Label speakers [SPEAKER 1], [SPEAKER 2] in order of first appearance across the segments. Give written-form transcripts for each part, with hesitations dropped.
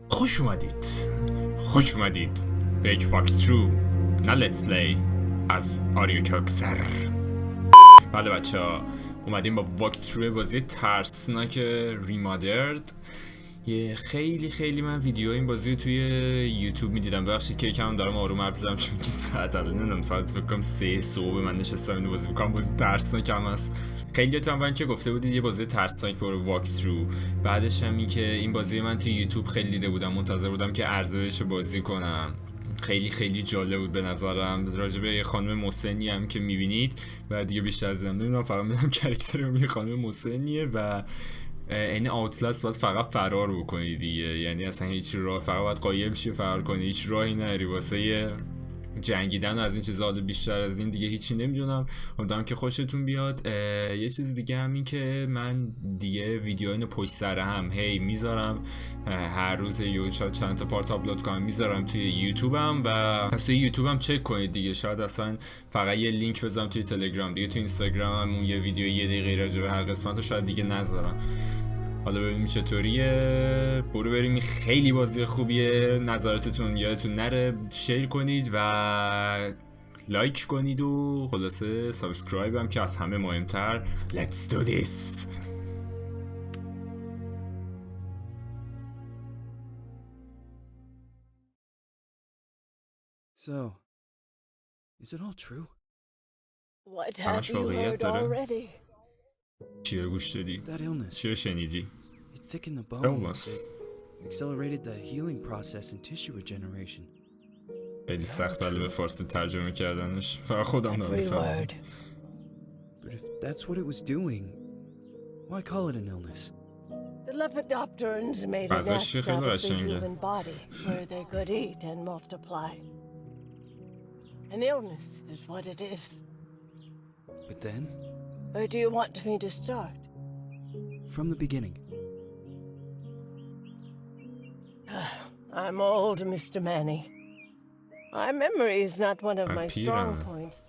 [SPEAKER 1] خوش اومدید به یک واکترو نه لیتس پلی از آریو کوکسر. بله بچه ها اومدیم با واکترو بازی ترسناک ریمادرد. یه خیلی من ویدیو این بازی رو توی یوتیوب میدیدم. ببخشید که یکم دارم آروم حرف میزنم چون که ساعت الان نمیدونم ساعت فکر کنم 3 صبح من نشستم اینو بازی میکنم. بازی ترسناک هم هست. خیلیاتون من که گفته بودید یه بازی ترسناک برو واکترو. بعدش هم این که این بازی من توی یوتیوب خیلی دیده بودم، منتظر بودم که ارزشش رو بازی کنم. خیلی جالب بود به نظرم. راجبه یه خانم مسنی هم که میبینید و دیگه بیشتر از این نمیدونم، فقط میدونم کرکتر یه خانم مسنیه و این آوتلاست باید فقط فرار بکنی دیگه. یعنی اصلا هیچ راه، فقط باید قایم شی فرار کنی، هیچ راهی نری واسه جنگیدن و از این چیزا. بیشتر از این دیگه هیچی نمیدونم. امیدوارم که خوشتون بیاد. یه چیز دیگه هم این که من دیگه ویدیو اینو پشت سر هم میذارم، هر روز چند تا پارت آپلود کنم میذارم توی یوتیوبم و از توی یوتیوبم چک کنید دیگه. شاید اصلا فقط یه لینک بذارم توی تلگرام دیگه. توی اینستاگرام هم یه ویدیو 1 دقیقه راجع به هر قسمت رو شاید دیگه نذارم. حالا ببینیم چطوریه. برو بریم. خیلی بازی خوبیه. نظراتتون یادتون نره شیر کنید و لایک کنید و خلاصه سابسکرایب هم که از همه مهمتر. Let's do this.
[SPEAKER 2] So, is it all true?
[SPEAKER 3] What have you heard already?
[SPEAKER 1] چیه گوش دادی؟
[SPEAKER 2] That illness.
[SPEAKER 1] چیه شنیدی؟
[SPEAKER 2] It thickened the bones. It accelerated the healing process and tissue regeneration.
[SPEAKER 1] خیلی سخت ولی به فارسی ترجمه کردنش. فقط خودم نمیفهمم.
[SPEAKER 2] But if that's what it was doing, why call it an illness?
[SPEAKER 3] The lepidopterans made a nest out of the human body where they could eat and multiply. An illness is what it is.
[SPEAKER 2] But then,
[SPEAKER 3] Where do you want me to start?
[SPEAKER 2] from the beginning.
[SPEAKER 3] I'm old, Mr. Manny. My memory is not one of my strong points.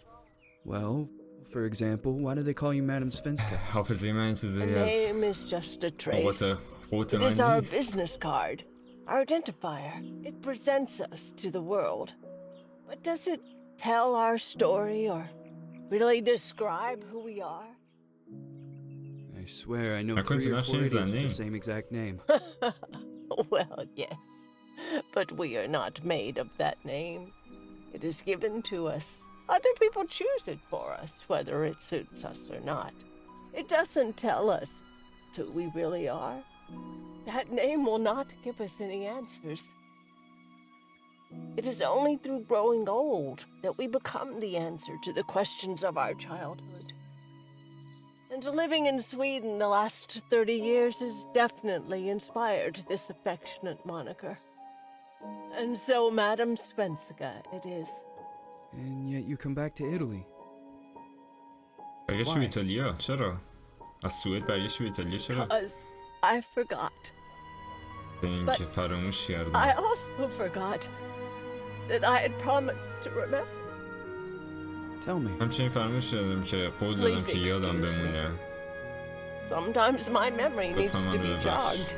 [SPEAKER 2] Well, for example, why do they call you Madam Svenska?
[SPEAKER 1] حافظه من چیزی
[SPEAKER 3] The name is just a trace.
[SPEAKER 1] قوت
[SPEAKER 3] It is
[SPEAKER 1] من
[SPEAKER 3] our
[SPEAKER 1] نیست.
[SPEAKER 3] business card, our identifier. It presents us to the world. But does it tell our story or really describe who we are?
[SPEAKER 2] I swear I know
[SPEAKER 1] couldn't
[SPEAKER 2] 3 or 4
[SPEAKER 1] imagine his
[SPEAKER 2] idiots with
[SPEAKER 1] name.
[SPEAKER 2] the same exact name.
[SPEAKER 3] Well, yes. But we are not made of that name. It is given to us. Other people choose it for us, whether it suits us or not. It doesn't tell us who we really are. That name will not give us any answers. It is only through growing old that we become the answer to the questions of our childhood. And living in Sweden the last 30 years has definitely inspired this affectionate moniker. And so Madam Svenska it is.
[SPEAKER 2] And yet you come back to Italy.
[SPEAKER 1] برگشت به ایتالیا. چرا؟ از سوئد برگشت به ایتالیا چرا؟
[SPEAKER 3] Because I forgot.
[SPEAKER 1] این که فراموش
[SPEAKER 3] I
[SPEAKER 1] کردم.
[SPEAKER 3] also forgot that I had promised to remember.
[SPEAKER 2] Tell me.
[SPEAKER 1] همچنین فراموش کردم که قول دادم که یادم بمونه.
[SPEAKER 3] Sometimes my memory needs to be jogged.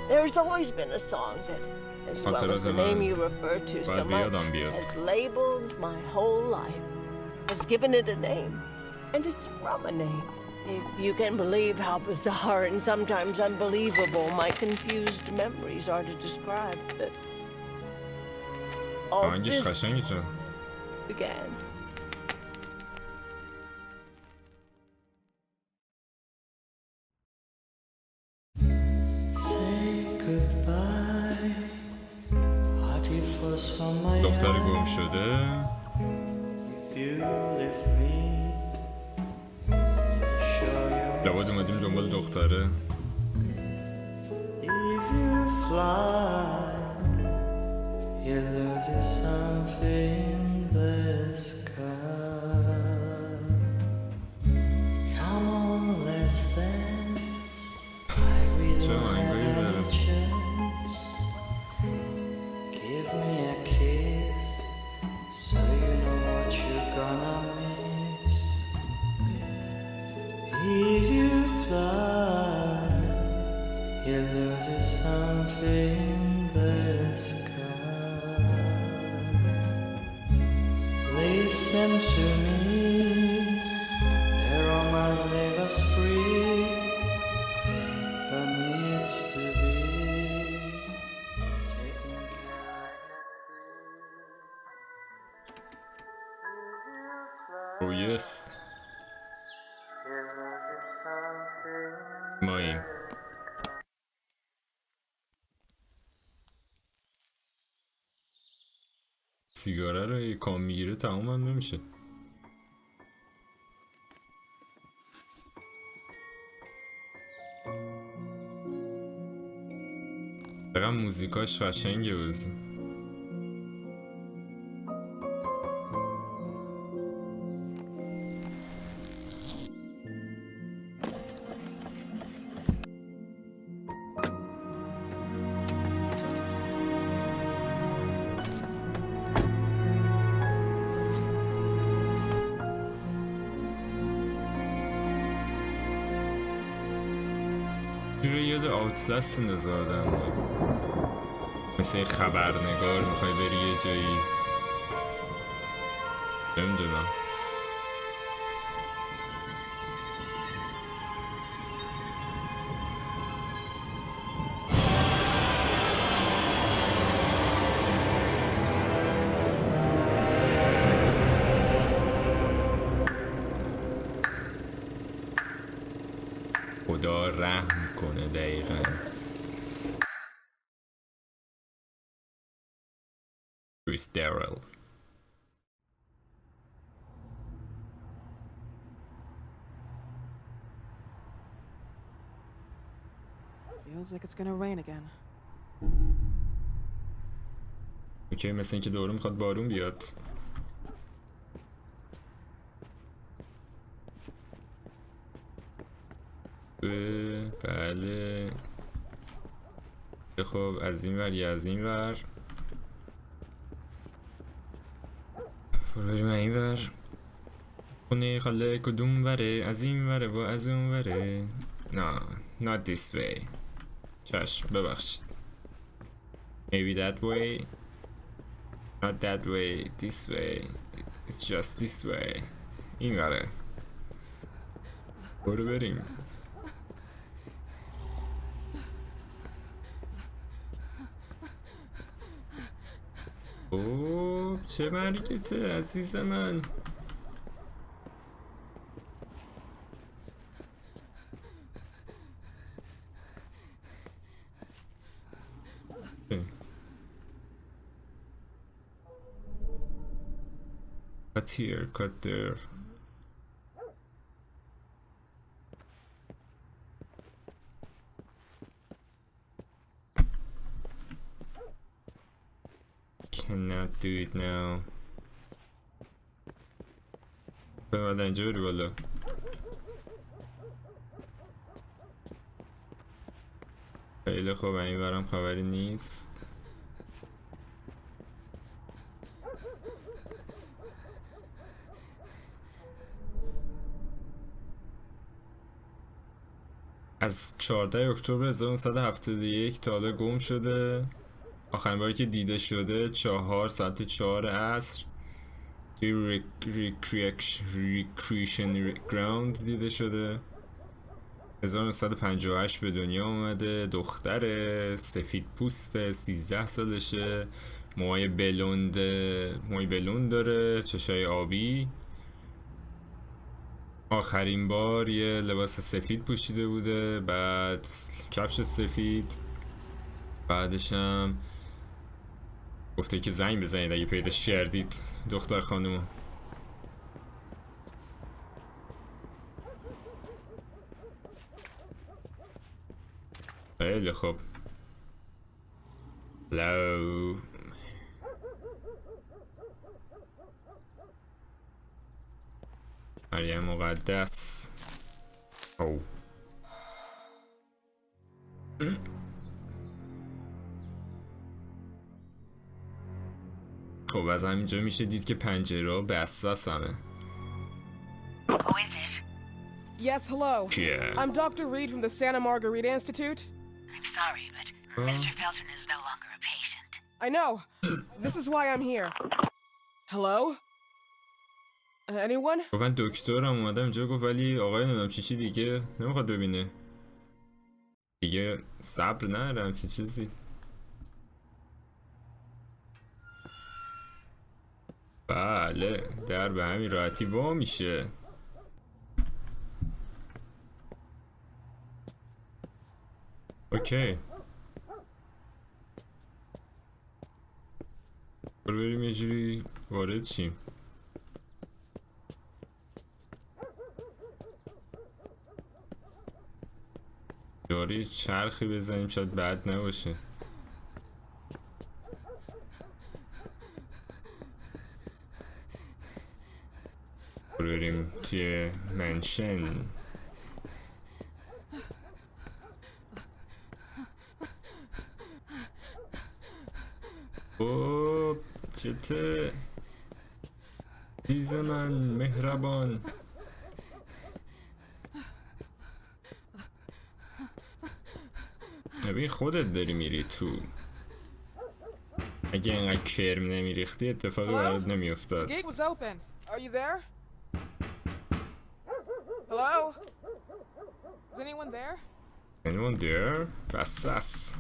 [SPEAKER 3] There's always been a song that, as well as the name you refer to so much, has labeled my whole life, has given it a name, and it's from a name. If you can believe how bizarre and sometimes unbelievable my confused memories are to describe that all
[SPEAKER 1] آهنگش
[SPEAKER 3] this
[SPEAKER 1] قشنگی چه؟
[SPEAKER 3] began.
[SPEAKER 1] دختر گم شده. لابد اومدیم دنبال دختره. چه آهنگایی داره.
[SPEAKER 4] If you fly, you lose something there.
[SPEAKER 1] او یس ماییم سیگاره رو یه کام میگیره تمام هم نمیشه. فقط موزیکاش قشنگه بازی. جوری یاد آوتلست میندازه آدم، مثل یه خبرنگار میخوای بری یه جایی نمیدونم. خدا رحم کنه دقیقا. کریس دارل.
[SPEAKER 4] Feels like it's gonna rain again.
[SPEAKER 1] اوکی مثل اینکه دوره میخواد بارون بیاد. بله خب از این ور یا از این ور بریم این ور. خونه خاله کدوم وره؟ از این وره و از اون وره. نه not this way. چشم ببخشید. Maybe that way. Not that way. This way. It's just this way. این وره. برو بریم. اوه چه مرگته عزیز من. Cut here, cut there. Cannot do it now. بعد اینجا بری بالا. خیلی خوب این برام خبری نیست. از 14 اکتبر 1971 تا حالا گم شده. آخرین باری که دیده شده 4 ساعت 4 عصر توی ریکریشن گراوند دیده شده. 1958 به دنیا اومده. دختر سفید پوسته، 13 سالشه، موهای بلوند داره، چشای آبی. آخرین بار یه لباس سفید پوشیده بوده، بعد کفش سفید. بعدشم گفته که زنگ بزنید اگه پیداش کردید دختر خانومو. خیلی خوب. لو مریم مقدس. او خب از همینجا میشه دید که پنجره بسته همه.
[SPEAKER 5] Who is it?
[SPEAKER 4] Yes, hello.
[SPEAKER 1] کیه؟
[SPEAKER 4] I'm Dr. Reed from the Santa Margarita Institute.
[SPEAKER 5] I'm sorry, but Mr. Felton is no longer a patient.
[SPEAKER 4] I know. This is why I'm here. Hello? Anyone?
[SPEAKER 1] گفت من دکترم اومدم اینجا. گفت ولی آقای نمیدونم چی دیگه نمیخواد ببینه دیگه. صبر ندارم چیزی. بله در به همین راحتی وا میشه. اوکی بریم یه جوری وارد شیم. داری چرخی بزنیم شاید بد نباشه. بریم توی منشن. اوه چته دیز من مهربان. ببین خودت داری میری تو. اگه اینقدر کرم نمیریختی اتفاقی برات نمیافتاد.
[SPEAKER 4] The gate was open. Are you there? Hello? Is anyone there?
[SPEAKER 1] Anyone there? بسس.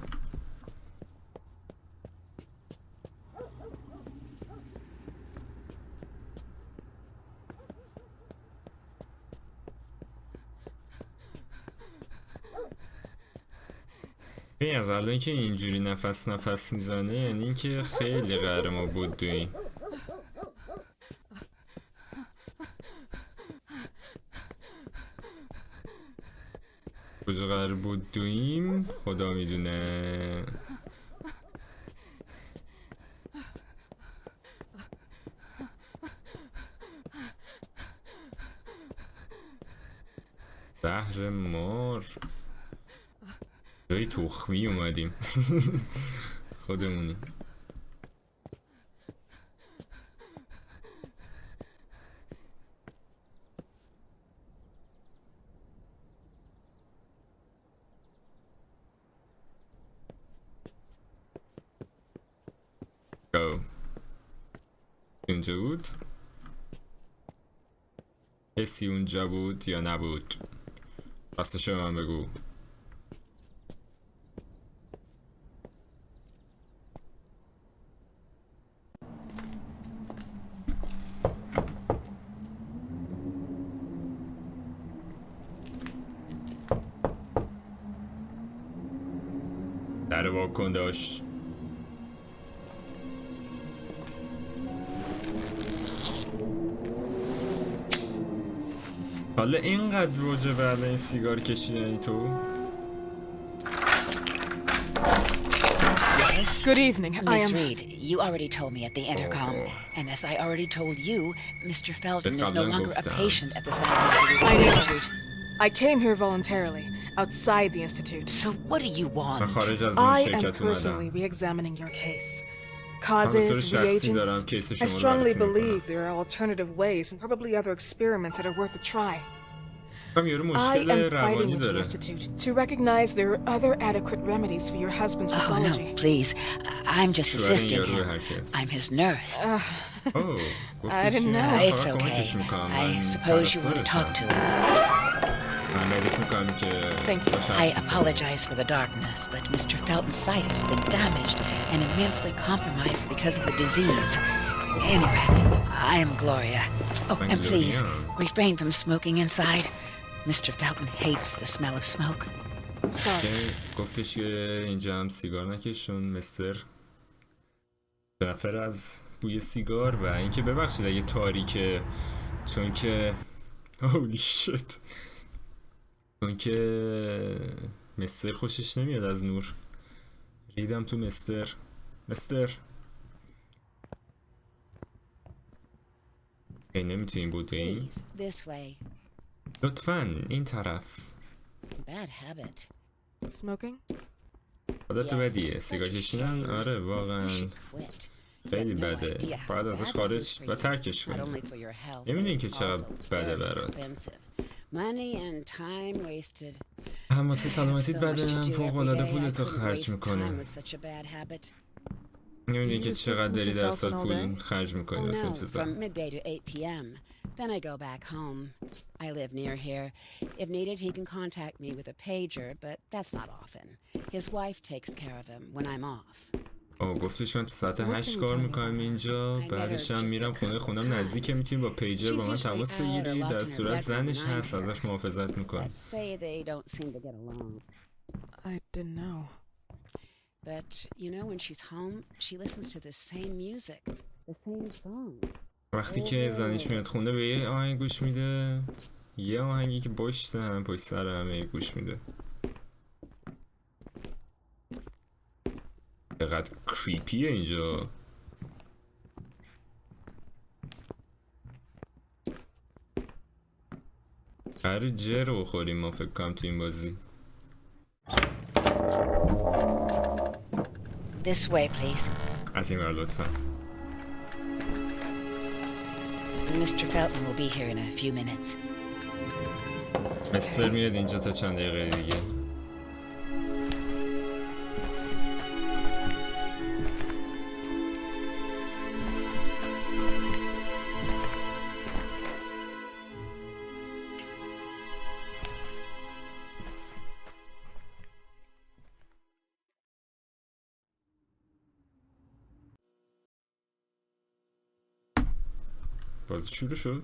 [SPEAKER 1] این از الان که اینجوری نفس میزنه یعنی اینکه خیلی قهر ما بود دویم. کجا قرار بود دویم خدا میدونه. بحر مار جای تخمی اومدیم. خودمونی. اونجا بود؟ کسی اونجا بود یا نبود؟ راستش به من بگو. در واکن داشت. حالا اینقدر روجه برده این سیگار کشیدنی تو؟
[SPEAKER 5] Yes?
[SPEAKER 4] Good evening. I
[SPEAKER 5] Miss
[SPEAKER 4] am...
[SPEAKER 5] Reed, you already told me at the intercom, and as I already told you, Mr. Felton is no longer a patient at the Scientific
[SPEAKER 4] I know.
[SPEAKER 5] Institute.
[SPEAKER 4] I came here voluntarily, outside the institute.
[SPEAKER 5] So what do you
[SPEAKER 1] من
[SPEAKER 5] want?
[SPEAKER 1] خارج از اون
[SPEAKER 4] I am
[SPEAKER 1] شرکت
[SPEAKER 4] personally
[SPEAKER 1] اومدم.
[SPEAKER 4] re-examining your case.
[SPEAKER 1] من به طور
[SPEAKER 4] Causes,
[SPEAKER 1] شخصی دارم
[SPEAKER 4] reagents.
[SPEAKER 1] کیس
[SPEAKER 4] I
[SPEAKER 1] شما رو
[SPEAKER 4] strongly
[SPEAKER 1] بررسی
[SPEAKER 4] believe
[SPEAKER 1] میکنم.
[SPEAKER 4] there are alternative ways and probably other experiments that are worth a try.
[SPEAKER 1] هم یارو
[SPEAKER 4] I
[SPEAKER 1] مشکل
[SPEAKER 4] am fighting
[SPEAKER 1] روانی
[SPEAKER 4] with the
[SPEAKER 1] داره.
[SPEAKER 4] institute to recognize there are other adequate remedies for your husband's
[SPEAKER 5] Oh,
[SPEAKER 4] pathology.
[SPEAKER 5] no, please. I'm just
[SPEAKER 1] شوهر این
[SPEAKER 5] assisting
[SPEAKER 1] یارو
[SPEAKER 5] him.
[SPEAKER 1] هرکس.
[SPEAKER 5] I'm his nurse.
[SPEAKER 1] اوه
[SPEAKER 4] I
[SPEAKER 1] گفتش
[SPEAKER 4] didn't
[SPEAKER 1] که
[SPEAKER 4] know.
[SPEAKER 1] من
[SPEAKER 5] It's
[SPEAKER 1] فقط
[SPEAKER 5] okay.
[SPEAKER 1] کمکش میکنم.
[SPEAKER 5] I
[SPEAKER 1] من
[SPEAKER 5] suppose you want to talk to
[SPEAKER 1] پرستارشم.
[SPEAKER 5] him.
[SPEAKER 1] من ردیف میکنم که
[SPEAKER 4] Thank you.
[SPEAKER 1] باشه
[SPEAKER 5] I
[SPEAKER 1] حرف بزنم.
[SPEAKER 5] apologize for the darkness, but Mr. Felton's sight has been damaged and immensely compromised because of the disease. Anyway, I am Gloria. Oh, and please,
[SPEAKER 1] Gloria.
[SPEAKER 5] refrain from smoking inside. Mr. Felton hates the smell of smoke.
[SPEAKER 4] Sorry.
[SPEAKER 1] گفتش که اینجا هم سیگار نکشون مستر. نفر از بوی سیگار و اینکه ببخشید اگه تاریکه چون که هولی شت چون که مستر خوشش نمیاد از نور. ریدم تو مستر. ای نمیتونیم بوده این
[SPEAKER 5] Please, this way.
[SPEAKER 1] لطفاً این طرف.
[SPEAKER 5] Bad habit.
[SPEAKER 4] Smoking?
[SPEAKER 1] عادت بدیه سیگار کشیدن. آره واقعا
[SPEAKER 5] You should quit.
[SPEAKER 1] خیلی
[SPEAKER 5] You have no
[SPEAKER 1] بده.
[SPEAKER 5] idea
[SPEAKER 1] باید
[SPEAKER 5] how
[SPEAKER 1] ازش
[SPEAKER 5] bad this
[SPEAKER 1] خارج
[SPEAKER 5] is for
[SPEAKER 1] و
[SPEAKER 5] you.
[SPEAKER 1] ترکش
[SPEAKER 5] Not
[SPEAKER 1] کنی.
[SPEAKER 5] only for your health,
[SPEAKER 1] نمیدونی
[SPEAKER 5] but
[SPEAKER 1] که
[SPEAKER 5] it's
[SPEAKER 1] چقدر
[SPEAKER 5] also
[SPEAKER 1] بده
[SPEAKER 5] very
[SPEAKER 1] برات.
[SPEAKER 5] expensive. Money and time wasted.
[SPEAKER 1] هم واسه
[SPEAKER 5] I have
[SPEAKER 1] سلامتیت
[SPEAKER 5] so much
[SPEAKER 1] بده
[SPEAKER 5] to
[SPEAKER 1] هم
[SPEAKER 5] do
[SPEAKER 1] فوق
[SPEAKER 5] every
[SPEAKER 1] العاده
[SPEAKER 5] day, I
[SPEAKER 1] پولتو
[SPEAKER 5] couldn't
[SPEAKER 1] خرج
[SPEAKER 5] waste time
[SPEAKER 1] میکنه.
[SPEAKER 5] with such a bad habit.
[SPEAKER 1] نمیدونی
[SPEAKER 4] You
[SPEAKER 1] که
[SPEAKER 4] assist
[SPEAKER 1] چقدر داری
[SPEAKER 4] Mr.
[SPEAKER 1] در
[SPEAKER 4] Felton
[SPEAKER 1] سال
[SPEAKER 4] all
[SPEAKER 1] پول
[SPEAKER 4] day?
[SPEAKER 1] خرج میکنی
[SPEAKER 5] Oh
[SPEAKER 1] واسه این
[SPEAKER 5] no,
[SPEAKER 1] چیزا.
[SPEAKER 5] from midday to 8 p.m. Then I go back home. I live near here. If needed, he can contact me with a pager, but that's not often. His wife takes care of him when I'm off.
[SPEAKER 1] گفتش من تو ساعت 8 کار میکنم اینجا، بعدش هم میرم خونم نزدیکه، میتونی با پیجر با من تماس بگیری، در صورت زنش هست ازش محافظت میکنه.
[SPEAKER 4] I didn't know.
[SPEAKER 5] But you know, when she's home, she listens to the same music, the same song.
[SPEAKER 1] وقتی که زنش میاد خونه به یه آهنگ گوش میده، یه آهنگی که پشت سر همه گوش میده. چقدر کریپیه اینجا. هر جر رو خوریم ما فکر کنم تو این بازی.
[SPEAKER 5] This way, please.
[SPEAKER 1] از این ور لطفا.
[SPEAKER 5] Mr. Felton will be here in a few minutes.
[SPEAKER 1] مستر میاد اینجا تا چند دقیقه دیگه. بازی شروع شد.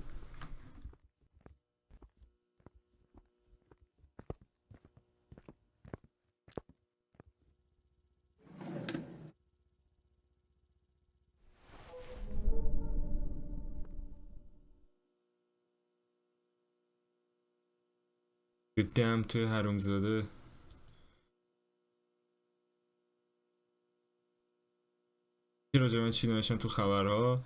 [SPEAKER 1] دم توی حرومزاده. راجع من چی نوشتن تو خبرها؟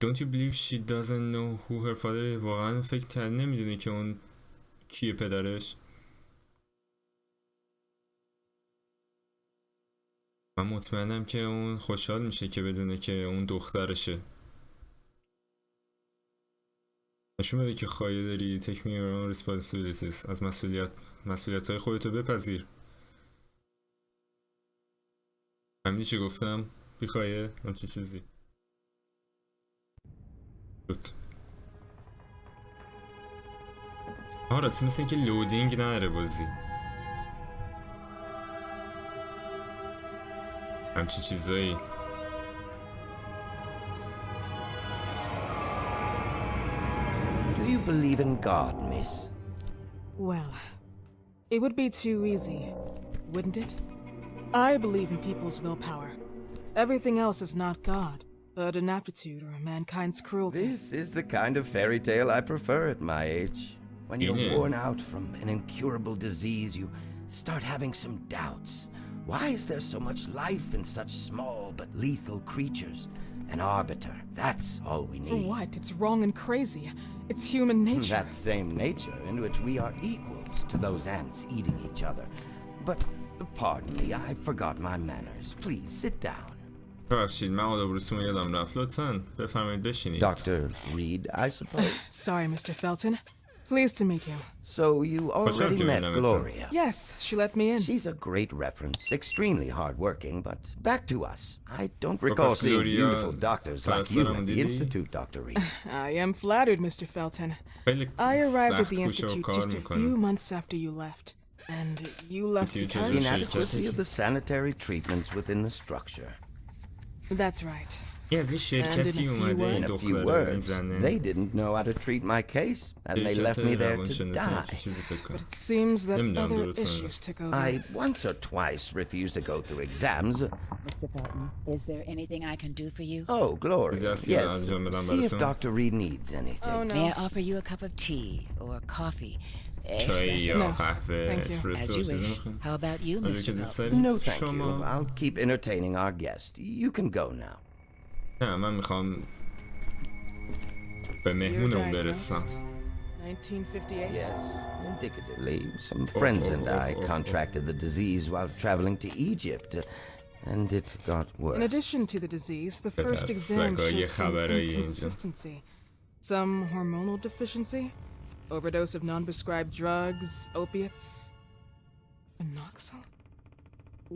[SPEAKER 1] Don't you believe she doesn't know who her father is? واقعا فکر نمیدونه که اون کیه پدرش. من مطمئنم که اون خوشحال میشه که بدونه که اون دخترشه. نشون بده که خواهی داری. Take me your own responsibilities. از مسئولیت‌های خودتو بپذیر. همینی چه گفتم؟ بیخواهیه؟ همچه چیزی. راستی مثل اینکه لودینگ نداره بازی. همچی چیزایی.
[SPEAKER 6] Do you believe in God, miss?
[SPEAKER 4] Well, it would be too easy, wouldn't it? I believe in people's willpower. Everything else is not God, but an aptitude or mankind's cruelty.
[SPEAKER 6] This is the kind of fairy tale I prefer at my age. When you're worn out from an incurable disease, you start having some doubts. Why is there so much life in such small but lethal creatures? An arbiter, that's all we need.
[SPEAKER 4] For what? It's wrong and crazy. It's human nature.
[SPEAKER 6] That same nature in which we are equals to those ants eating each other. But, pardon me, I forgot my manners. Please, sit down.
[SPEAKER 1] ببخشید من آدابروسمو یادم رفت. لطفاً بفرمایید بشینید.
[SPEAKER 6] Dr. Reed, I suppose?
[SPEAKER 4] Sorry, Mr. Felton. Pleased to meet you.
[SPEAKER 6] So you already met Gloria?
[SPEAKER 4] Yes, she let me in.
[SPEAKER 6] She's a great reference, extremely hard-working, but back to us. I don't recall seeing beautiful doctors like you at the Institute, Dr. Reed.
[SPEAKER 4] I am flattered, Mr. Felton. I arrived at the Institute just a few months after you left. And you left because...
[SPEAKER 6] Inadequacy of the sanitary treatments within the structure.
[SPEAKER 4] That's right.
[SPEAKER 1] از این شرکتی اومده این دختره میزنه.
[SPEAKER 6] They didn't know how to treat my case, and they left me there to die.
[SPEAKER 4] But it seems that other issues took over.
[SPEAKER 6] I once or twice refused to go through exams.
[SPEAKER 5] Mr. Felton, is there anything I can do for you?
[SPEAKER 6] Oh, Gloria, yes. See if Dr. Reed needs anything.
[SPEAKER 4] Oh, no.
[SPEAKER 5] May I offer you a cup of tea or coffee?
[SPEAKER 1] چای یا
[SPEAKER 4] No,
[SPEAKER 1] قهوه
[SPEAKER 4] thank you.
[SPEAKER 1] اسپرسو
[SPEAKER 5] As you
[SPEAKER 1] چیزی
[SPEAKER 5] wish.
[SPEAKER 1] میخوام؟
[SPEAKER 5] How about you, Mr. Felton?
[SPEAKER 6] No, thank you. I'll keep entertaining our guest. You can go now.
[SPEAKER 1] نه من میخوام به مهمونمون برسم.
[SPEAKER 4] 1958?
[SPEAKER 6] Yes, indicatively, some friends and I contracted the disease while traveling to Egypt, and it got worse.
[SPEAKER 4] In addition to the disease, the first exam showed some inconsistency. Some hormonal deficiency, overdose of non-prescribed drugs, opiates, phenoxyl.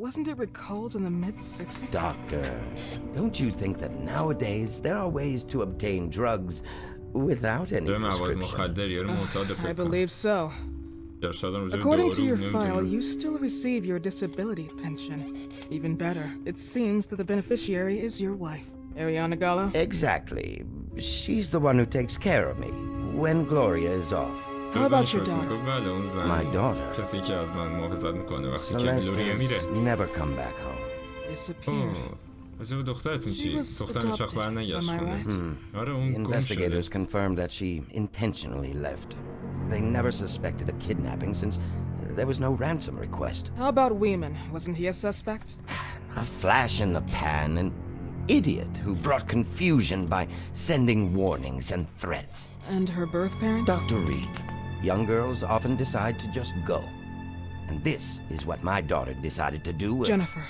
[SPEAKER 4] Wasn't it recalled in the mid-60s?
[SPEAKER 6] Doctor, don't you think that nowadays there are ways to obtain drugs without any
[SPEAKER 1] مواد
[SPEAKER 6] prescription.
[SPEAKER 1] مخدر یا معتاد
[SPEAKER 4] I
[SPEAKER 1] فکر کنم.
[SPEAKER 4] believe so.
[SPEAKER 1] یا شاید هم روزی
[SPEAKER 4] According to
[SPEAKER 1] دو
[SPEAKER 4] your
[SPEAKER 1] روز
[SPEAKER 4] file,
[SPEAKER 1] نمی‌دونم.
[SPEAKER 4] you still receive your disability pension. Even better, it seems that the beneficiary is your wife, Ariana Gallo.
[SPEAKER 6] Exactly. She's the one who takes care of me when Gloria is off.
[SPEAKER 4] How about your
[SPEAKER 1] درست
[SPEAKER 4] daughter?
[SPEAKER 1] گفت بله اون زن
[SPEAKER 6] My daughter.
[SPEAKER 1] کسی که از من محافظت میکنه وقتی که
[SPEAKER 6] Celeste
[SPEAKER 1] گلوریا میره.
[SPEAKER 6] has never come back home.
[SPEAKER 4] Disappeared.
[SPEAKER 1] راجع به دخترتون
[SPEAKER 4] She
[SPEAKER 1] چی؟
[SPEAKER 4] was
[SPEAKER 1] دخترم هیچ وقت
[SPEAKER 4] adopted,
[SPEAKER 1] برنگشت
[SPEAKER 4] am I
[SPEAKER 1] خونه.
[SPEAKER 4] right?
[SPEAKER 1] آره اون گم شده.
[SPEAKER 6] Investigators confirmed that she intentionally left. They never suspected a kidnapping since there was no ransom request.
[SPEAKER 4] How about Weeman? Wasn't he a suspect?
[SPEAKER 6] A flash in the pan, an idiot who brought confusion by sending warnings and threats.
[SPEAKER 4] And her birth parents?
[SPEAKER 6] Dr. Reed. Young girls often decide to just go. And this is what my daughter decided to do.
[SPEAKER 4] Jennifer.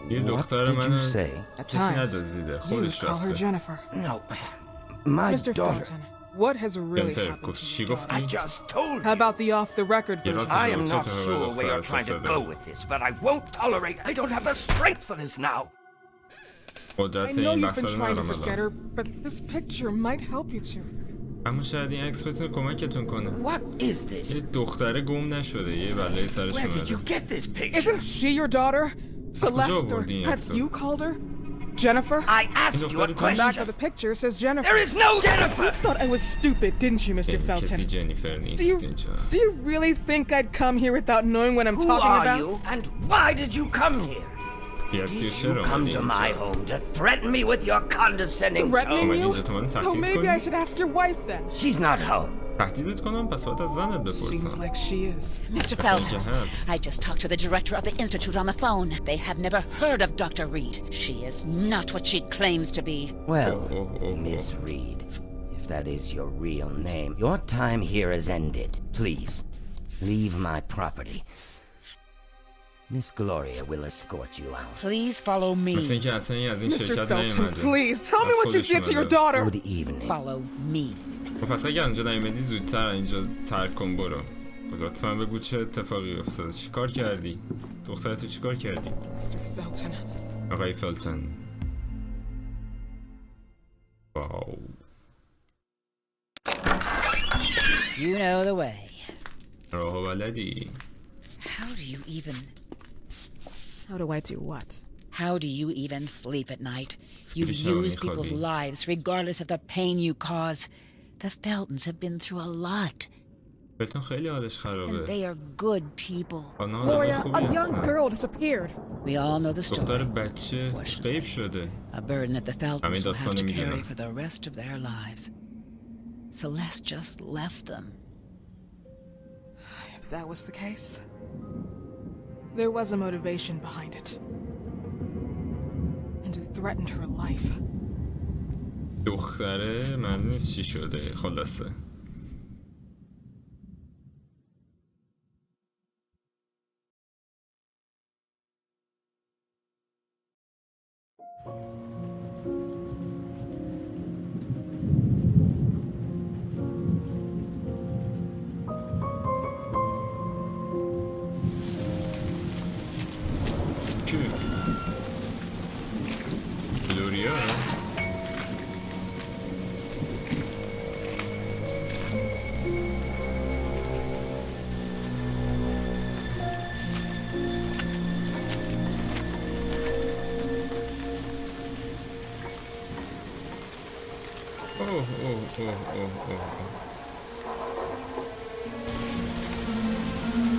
[SPEAKER 1] یه
[SPEAKER 6] What
[SPEAKER 1] دختر
[SPEAKER 6] did
[SPEAKER 1] من
[SPEAKER 6] you say?
[SPEAKER 4] At
[SPEAKER 1] کسی
[SPEAKER 4] times,
[SPEAKER 1] ندازیده
[SPEAKER 4] you
[SPEAKER 1] خودش
[SPEAKER 4] call her
[SPEAKER 1] رفته.
[SPEAKER 4] Jennifer.
[SPEAKER 6] No, my
[SPEAKER 4] Mr.
[SPEAKER 6] daughter.
[SPEAKER 4] Felton, what has really
[SPEAKER 1] Jennifer,
[SPEAKER 4] happened to
[SPEAKER 1] چی
[SPEAKER 4] your
[SPEAKER 1] گفتی؟
[SPEAKER 4] daughter?
[SPEAKER 6] I just told
[SPEAKER 4] How
[SPEAKER 6] you.
[SPEAKER 4] about the off-the-record
[SPEAKER 1] Yeah,
[SPEAKER 4] version?
[SPEAKER 1] that's-
[SPEAKER 6] I am not
[SPEAKER 1] Shut up,
[SPEAKER 6] sure where you're
[SPEAKER 1] Dr.
[SPEAKER 6] trying to
[SPEAKER 1] Felton.
[SPEAKER 6] go with this, but I won't tolerate. I don't have the strength for this now.
[SPEAKER 4] I
[SPEAKER 1] قدرت
[SPEAKER 4] know
[SPEAKER 1] این
[SPEAKER 4] you've
[SPEAKER 1] بحثا
[SPEAKER 4] been
[SPEAKER 1] رو
[SPEAKER 4] trying to
[SPEAKER 1] ندارم
[SPEAKER 4] forget
[SPEAKER 1] الان.
[SPEAKER 4] her, but this picture might help you to.
[SPEAKER 1] اما شاید این عکس بتونه کمکتون کنه.
[SPEAKER 6] What is this?
[SPEAKER 1] یه دختره گم نشده یه بلایی سرش
[SPEAKER 6] Where did you
[SPEAKER 1] اومده.
[SPEAKER 6] get this picture?
[SPEAKER 4] Isn't she your daughter? Celeste, or
[SPEAKER 1] آوردی این
[SPEAKER 4] have
[SPEAKER 1] عکسو؟
[SPEAKER 4] you called her? Jennifer?
[SPEAKER 6] I asked you a
[SPEAKER 1] دختر تو
[SPEAKER 4] The back of
[SPEAKER 6] question.
[SPEAKER 4] the picture says Jennifer.
[SPEAKER 6] There is no Jennifer.
[SPEAKER 4] Thought I was stupid, didn't you, Mr.
[SPEAKER 1] کسی
[SPEAKER 4] Felton?
[SPEAKER 1] جنیفر
[SPEAKER 4] Do you,
[SPEAKER 1] نیست اینجا.
[SPEAKER 4] do you really think I'd come here without knowing what I'm
[SPEAKER 6] Who
[SPEAKER 4] talking
[SPEAKER 6] are
[SPEAKER 4] about?
[SPEAKER 6] you and why did you come here?
[SPEAKER 1] یاستی
[SPEAKER 6] Did
[SPEAKER 1] چرا
[SPEAKER 6] you come
[SPEAKER 1] اومدی
[SPEAKER 6] to my
[SPEAKER 1] اینجا؟
[SPEAKER 6] home to threaten me with your condescending
[SPEAKER 4] Threatening
[SPEAKER 6] tone?
[SPEAKER 4] you?
[SPEAKER 1] اینجا تو من
[SPEAKER 4] So
[SPEAKER 1] تهدید
[SPEAKER 4] maybe I
[SPEAKER 1] کنی؟
[SPEAKER 4] should ask your wife then.
[SPEAKER 6] She's not home.
[SPEAKER 1] تهدیدت کنم پس باید از زنت
[SPEAKER 4] Seems
[SPEAKER 1] بپرسم.
[SPEAKER 4] like she is.
[SPEAKER 5] Mr.
[SPEAKER 1] Felton
[SPEAKER 5] Felton,
[SPEAKER 1] has.
[SPEAKER 5] I just talked to the director of the institute on the phone. They have never heard of Dr. Reed. She is not what she claims to be.
[SPEAKER 6] Well,
[SPEAKER 1] oh.
[SPEAKER 6] Miss Reed, if that is your real name, your time here has ended. Please, leave my property. Miss Gloria will escort you out.
[SPEAKER 5] Please follow me.
[SPEAKER 1] مثل اینکه اصلا این از این
[SPEAKER 4] Mr.
[SPEAKER 1] شرکت
[SPEAKER 4] Felton,
[SPEAKER 1] نیومده.
[SPEAKER 4] please tell me
[SPEAKER 1] از
[SPEAKER 4] what you
[SPEAKER 1] خودش
[SPEAKER 4] did to your
[SPEAKER 1] اومده.
[SPEAKER 4] daughter.
[SPEAKER 6] Good evening.
[SPEAKER 5] Follow me.
[SPEAKER 1] خب پس اگه اینجا نیومدی زودتر اینجا ترک کن برو. لطفا بگو چه اتفاقی افتاده. چیکار کردی؟ دخترت چیکار کردی؟
[SPEAKER 4] Mr. Felton.
[SPEAKER 1] آقای فلتون. واو.
[SPEAKER 5] You know the way.
[SPEAKER 1] راه بلدی.
[SPEAKER 5] How do you even...
[SPEAKER 4] How do I do what?
[SPEAKER 5] How do you even sleep at night? You
[SPEAKER 1] Just how
[SPEAKER 5] use
[SPEAKER 1] many
[SPEAKER 5] people's
[SPEAKER 1] hobby.
[SPEAKER 5] lives regardless of the pain you cause. The Feltons have been through a lot,
[SPEAKER 1] فلتون خیلی حالش
[SPEAKER 5] and
[SPEAKER 1] خرابه.
[SPEAKER 5] they are good people.
[SPEAKER 1] آنها
[SPEAKER 4] Gloria,
[SPEAKER 1] خوبی
[SPEAKER 4] a young
[SPEAKER 1] هستن.
[SPEAKER 4] girl disappeared.
[SPEAKER 5] We all know the
[SPEAKER 1] دختر
[SPEAKER 5] story.
[SPEAKER 1] بچه غیب شده.
[SPEAKER 5] A burden that the Feltons will have
[SPEAKER 1] داستان
[SPEAKER 5] to
[SPEAKER 1] میدونم.
[SPEAKER 5] carry for the rest of their lives. Celeste just left them.
[SPEAKER 4] If that was the case, there was a motivation behind it. And it threatened her life.
[SPEAKER 1] دختره معلوم نیست چی شده خلاصه. کی؟ گلوریا؟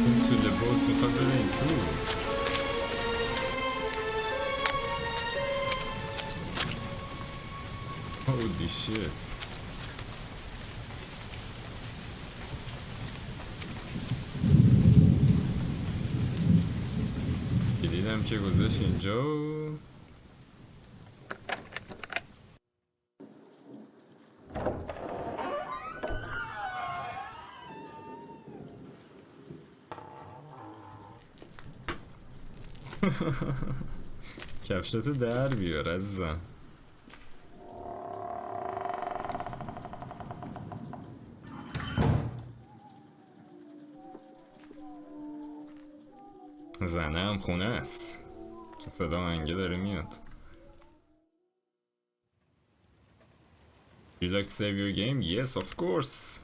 [SPEAKER 1] این تو لباس میخواد بره این تو. Holy shit. دیدم که گذاشت اینجا و کفشتو در بیار عزیزم. زنه هم خونه است که صدا منگه داره میاد. You like to save your game? Yes, of course.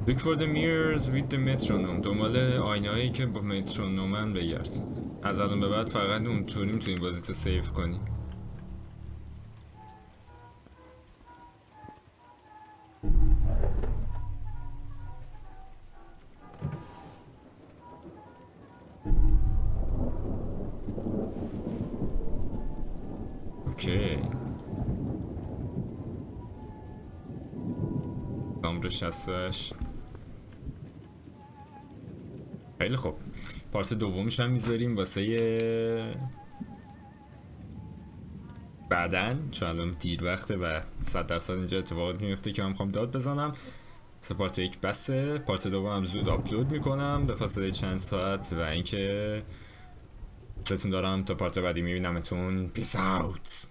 [SPEAKER 1] Look for the mirrors with the metronome. دنبال آینه هایی که با مترونومن بگرد. از الان به بعد فقط اونطوری میتونی بازی تو سیف کنی. اوکی. نمره 68. خیلی خوب. پارت دومش هم میذاریم واسه بعدن، چون الان دیر وقته و 100% اینجا اتفاقات میفته که من میخوام داد بزنم. واسه پارت 1 بسه. پارت دوم هم زود آپلود میکنم به فاصله چند ساعت و اینکه دوستتون دارم. تا پارت بعدی میبینمتون. پیس اوت.